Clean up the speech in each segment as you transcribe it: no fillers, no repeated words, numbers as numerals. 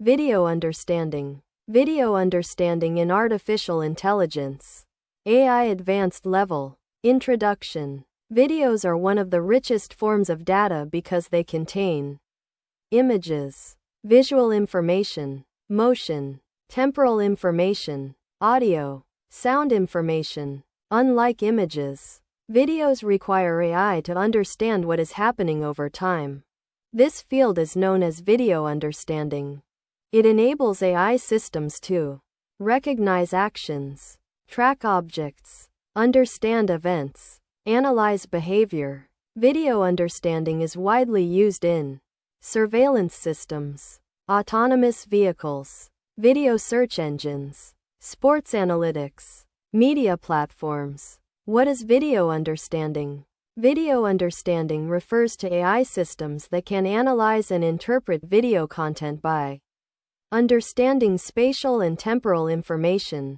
Video understanding. Video understanding in artificial intelligence. AI advanced level. Introduction. Videos are one of the richest forms of data because they contain images, visual information, motion, temporal information, audio, sound information. Unlike images, videos require AI to understand what is happening over time. This field is known as video understanding. It enables AI systems to recognize actions, track objects, understand events, analyze behavior. Video understanding is widely used in surveillance systems, autonomous vehicles, video search engines, sports analytics, media platforms. What is video understanding? Video understanding refers to AI systems that can analyze and interpret video content by understanding spatial and temporal information.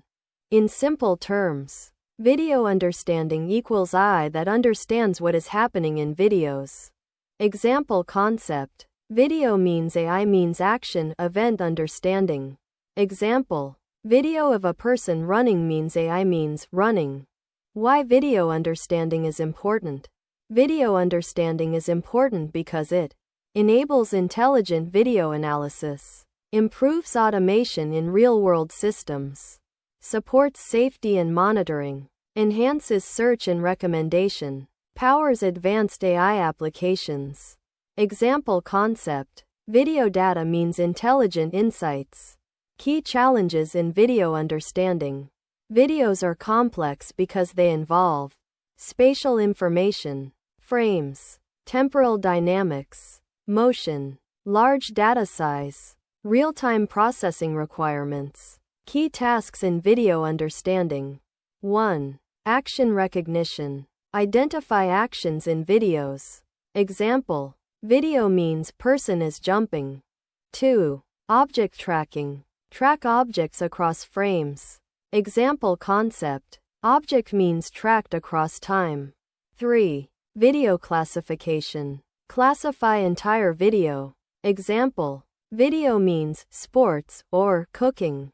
In simple terms, video understanding equals AI that understands what is happening in videos. Example concept. Video means AI means action, event understanding. Example. Video of a person running means AI means running. Why video understanding is important? Video understanding is important because it enables intelligent video analysis, improves automation in real-world systems, supports safety and monitoring, enhances search and recommendation, powers advanced AI applications. Example concept. Video data means intelligent insights. Key challenges in video understanding. Videos are complex because they involve spatial information, frames, temporal dynamics, motion, large data size, real-time processing requirements. Key tasks in video understanding. 1. Action recognition. Identify actions in videos. Example. Video means person is jumping. 2. Object tracking. Track objects across frames. Example concept. Object means tracked across time. 3. Video classification. Classify entire video. Example. Video means sports or cooking.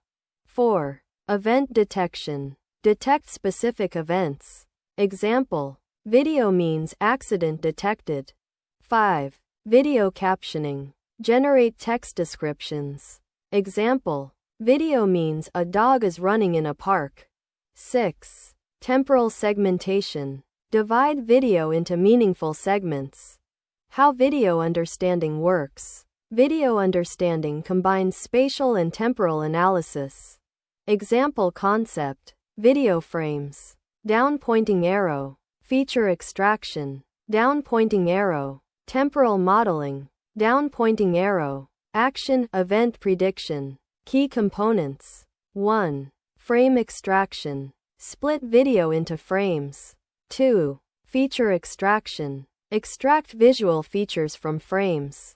4. Event detection. Detect specific events. Example. Video means accident detected. 5. Video captioning. Generate text descriptions. Example. Video means a dog is running in a park. 6. Temporal segmentation. Divide video into meaningful segments. How video understanding works. Video understanding combines spatial and temporal analysis. Example concept. Video frames. Down pointing arrow. Feature extraction. Down pointing arrow. Temporal modeling. Down pointing arrow. Action, event prediction. Key components. 1. Frame extraction. Split video into frames. 2. Feature extraction. Extract visual features from frames.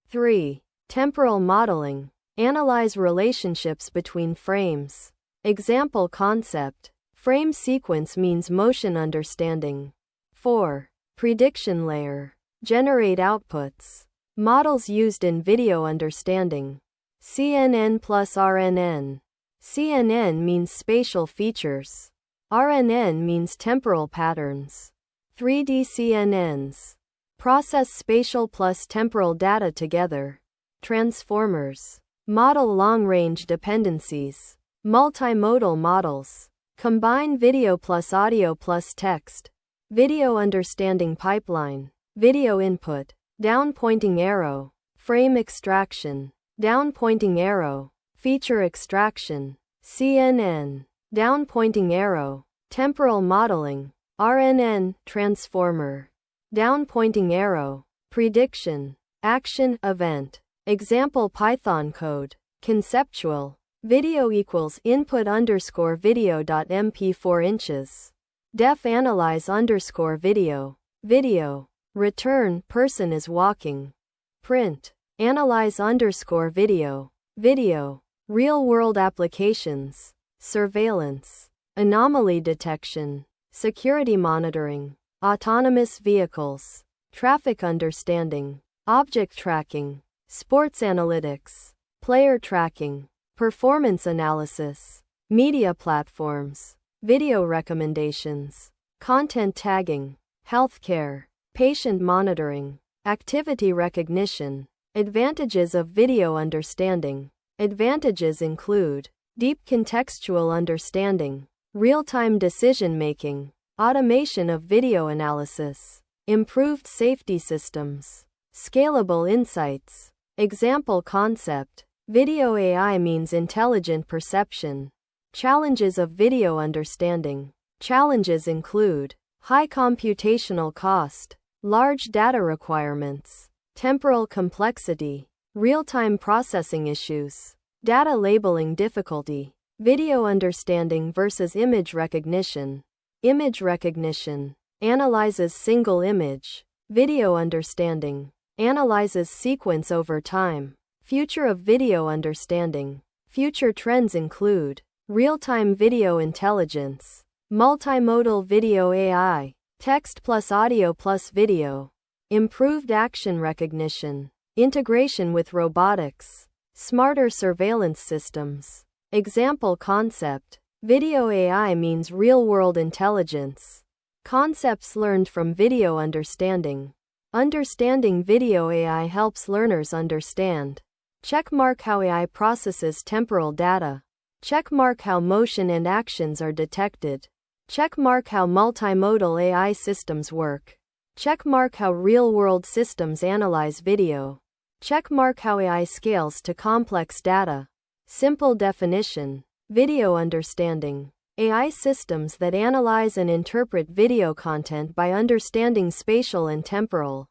3. Temporal modeling. Analyze relationships between frames. Example concept. Frame sequence means motion understanding. 4. Prediction layer. Generate outputs. Models used in video understanding. CNN plus RNN. CNN means spatial features. RNN means temporal patterns. 3D CNNs. Process spatial plus temporal data together. Transformers. Model long-range dependencies. Multimodal models. Combine video plus audio plus text. Video understanding pipeline. Video input. Down pointing arrow. Frame extraction. Down pointing arrow. Feature extraction. CNN. Down pointing arrow. Temporal modeling. RNN. Transformer. Down pointing arrow. Prediction. Action, event. Example Python code. Conceptual. Video equals input underscore video dot mp4 inches. Def analyze underscore video. Video. Return person is walking. Print. Analyze underscore video. Video. Real world applications. Surveillance. Anomaly detection. Security monitoring. Autonomous vehicles. Traffic understanding. Object tracking. Sports analytics. player tracking, performance analysis, media platforms, video recommendations, content tagging, healthcare, patient monitoring, activity recognition. Advantages of video understanding. Advantages include deep contextual understanding, real-time decision-making, automation of video analysis, improved safety systems, scalable insights. Example concept. Video AI means intelligent perception. Challenges of video understanding. Challenges include high computational cost, large data requirements, temporal complexity, real-time processing issues, data labeling difficulty. Video understanding versus image recognition. Image recognition analyzes single image. Video understanding analyzes sequence over time. Future of video understanding. Future trends include real-time video intelligence, multimodal video AI, text plus audio plus video, improved action recognition, integration with robotics, smarter surveillance systems. Example concept. Video AI means real-world intelligence. Concepts learned from video understanding. Understanding video AI helps learners understand. Checkmark how AI processes temporal data. Checkmark how motion and actions are detected. Checkmark how multimodal AI systems work. Checkmark how real-world systems analyze video. Checkmark how AI scales to complex data. Simple definition. Video understanding. AI systems that analyze and interpret video content by understanding spatial and temporal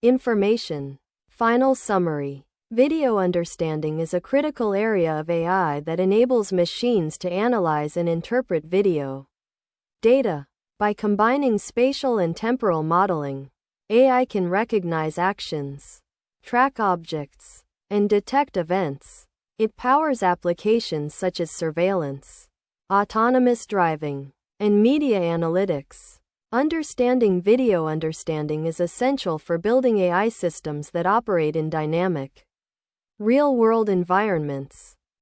information. Final summary. Video understanding is a critical area of AI that enables machines to analyze and interpret video data. By combining spatial and temporal modeling, AI can recognize actions, track objects, and detect events. It powers applications such as surveillance, autonomous driving, and media analytics. Understanding video understanding is essential for building AI systems that operate in dynamic, real-world environments.